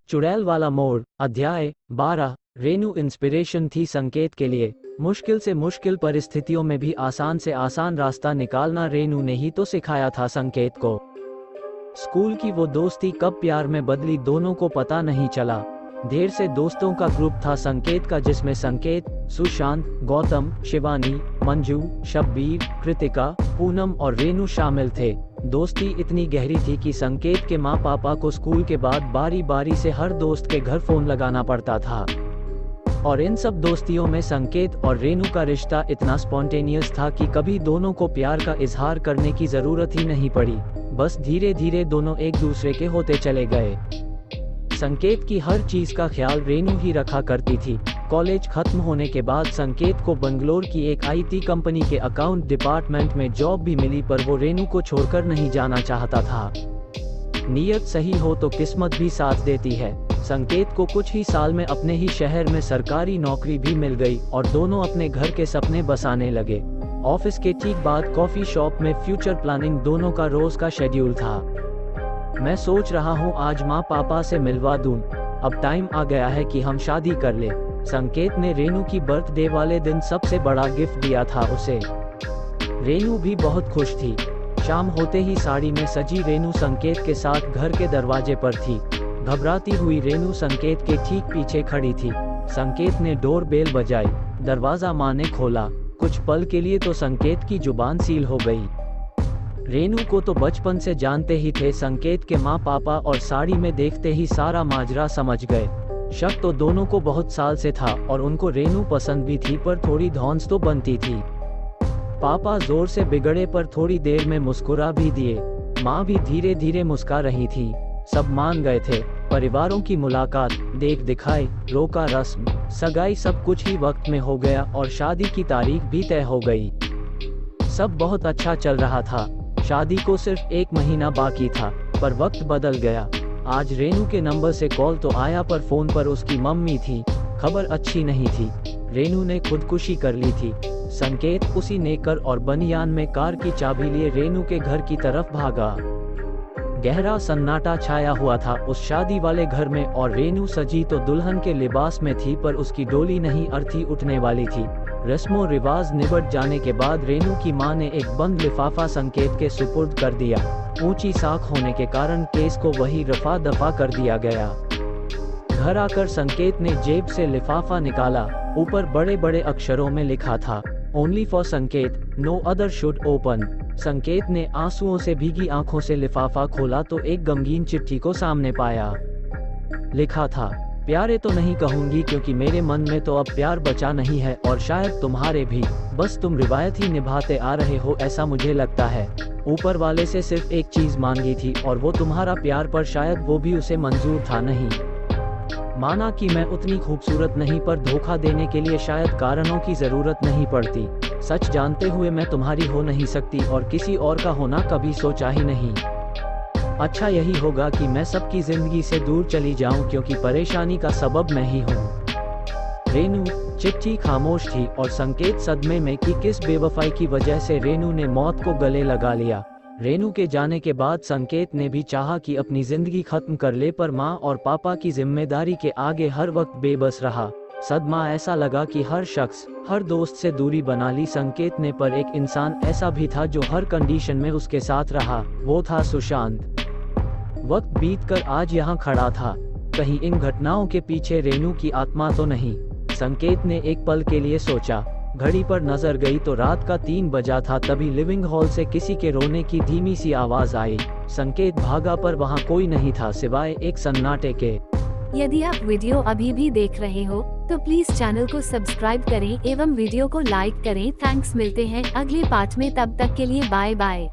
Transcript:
चुड़ैल वाला मोड़। अध्याय 12। रेनू इंस्पिरेशन थी संकेत के लिए। मुश्किल से मुश्किल परिस्थितियों में भी आसान से आसान रास्ता निकालना रेनू ने ही तो सिखाया था संकेत को। स्कूल की वो दोस्ती कब प्यार में बदली दोनों को पता नहीं चला। ढेर से दोस्तों का ग्रुप था संकेत का, जिसमें संकेत, सुशांत, गौतम, शिवानी, मंजू, शब्बीर, कृतिका, पूनम और रेनू शामिल थे। दोस्ती इतनी गहरी थी कि संकेत के माँ पापा को स्कूल के बाद बारी बारी से हर दोस्त के घर फोन लगाना पड़ता था। और इन सब दोस्तियों में संकेत और रेनू का रिश्ता इतना स्पॉन्टेनियस था कि कभी दोनों को प्यार का इजहार करने की जरूरत ही नहीं पड़ी। बस धीरे धीरे दोनों एक दूसरे के होते चले गए। संकेत की हर चीज का ख्याल रेनू ही रखा करती थी। कॉलेज खत्म होने के बाद संकेत को बंगलोर की एक आईटी कंपनी के अकाउंट डिपार्टमेंट में जॉब भी मिली, पर वो रेनू को छोड़कर नहीं जाना चाहता था। नीयत सही हो तो किस्मत भी साथ देती है। संकेत को कुछ ही साल में अपने ही शहर में सरकारी नौकरी भी मिल गई और दोनों अपने घर के सपने बसाने लगे। ऑफिस के ठीक बाद कॉफी शॉप में फ्यूचर प्लानिंग दोनों का रोज का शेड्यूल था। मैं सोच रहा हूँ आज माँ पापा से मिलवा दूं। अब टाइम आ गया है कि हम शादी कर ले। संकेत ने रेनू की बर्थडे वाले दिन सबसे बड़ा गिफ्ट दिया था उसे। रेनू भी बहुत खुश थी। शाम होते ही साड़ी में सजी रेनू संकेत के साथ घर के दरवाजे पर थी। घबराती हुई रेनू संकेत के ठीक पीछे खड़ी थी। संकेत ने डोर बेल बजाई। दरवाजा माँ ने खोला। कुछ पल के लिए तो संकेत की जुबान सील हो गई। रेनू को तो बचपन से जानते ही थे संकेत के माँ पापा, और साड़ी में देखते ही सारा माजरा समझ गए। शक तो दोनों को बहुत साल से था और उनको रेनू पसंद भी थी, पर थोड़ी धौंस तो बनती थी। पापा जोर से बिगड़े पर थोड़ी देर में मुस्कुरा भी दिए। माँ भी धीरे धीरे मुस्कुरा रही थी। सब मान गए थे। परिवारों की मुलाकात, देख दिखाई, रोका रस्म, सगाई, सब कुछ ही वक्त में हो गया और शादी की तारीख भी तय हो गई। सब बहुत अच्छा चल रहा था। शादी को सिर्फ 1 महीना बाकी था, पर वक्त बदल गया। आज रेनू के नंबर से कॉल तो आया, पर फोन पर उसकी मम्मी थी। खबर अच्छी नहीं थी। रेनू ने खुदकुशी कर ली थी। संकेत उसी नेकर और बनियान में कार की चाबी लिए रेनू के घर की तरफ भागा। गहरा सन्नाटा छाया हुआ था उस शादी वाले घर में, और रेनू सजी तो दुल्हन के लिबास में थी, पर उसकी डोली नहीं अर्थी उठने वाली थी। रस्मों रिवाज निबट जाने के बाद रेनू की मां ने एक बंद लिफाफा संकेत के सुपुर्द कर दिया। ऊंची साख होने के कारण केस को वही रफा दफा कर दिया गया। घर आकर संकेत ने जेब से लिफाफा निकाला। ऊपर बड़े बड़े अक्षरों में लिखा था, ओनली फॉर संकेत, नो अदर शुड ओपन। संकेत ने आंसुओं से भीगी आंखों से लिफाफा खोला तो एक गमगीन चिट्ठी को सामने पाया। लिखा था, प्यारे तो नहीं कहूंगी क्योंकि मेरे मन में तो अब प्यार बचा नहीं है, और शायद तुम्हारे भी। बस तुम रिवायत ही निभाते आ रहे हो ऐसा मुझे लगता है। ऊपर वाले से सिर्फ एक चीज मांगी थी और वो तुम्हारा प्यार, पर शायद वो भी उसे मंजूर था नहीं। माना कि मैं उतनी खूबसूरत नहीं, पर धोखा देने के लिए शायद कारणों की जरूरत नहीं पड़ती। सच जानते हुए मैं तुम्हारी हो नहीं सकती और किसी और का होना कभी सोचा ही नहीं। अच्छा यही होगा कि मैं सबकी जिंदगी से दूर चली जाऊं, क्योंकि परेशानी का सबब मैं ही हूं। रेनू। चिट्ठी खामोश थी और संकेत सदमे में कि किस बेवफाई की वजह से रेनू ने मौत को गले लगा लिया। रेनू के जाने के बाद संकेत ने भी चाहा कि अपनी जिंदगी खत्म कर ले, पर माँ और पापा की जिम्मेदारी के आगे हर वक्त बेबस रहा। सदमा ऐसा लगा कि हर शख्स, हर दोस्त से दूरी बना ली संकेत ने, पर एक इंसान ऐसा भी था जो हर कंडीशन में उसके साथ रहा। वो था सुशांत। वक्त बीतकर आज यहाँ खड़ा था। कहीं इन घटनाओं के पीछे रेनू की आत्मा तो नहीं? संकेत ने एक पल के लिए सोचा। घड़ी पर नजर गई तो रात का 3 बजा था। तभी लिविंग हॉल से किसी के रोने की धीमी सी आवाज आई। संकेत भागा, पर वहाँ कोई नहीं था सिवाय एक सन्नाटे के। यदि आप वीडियो अभी भी देख रहे हो तो प्लीज चैनल को सब्सक्राइब करें एवं वीडियो को लाइक करें। थैंक्स। मिलते हैं अगले पार्ट में, तब तक के लिए बाय बाय।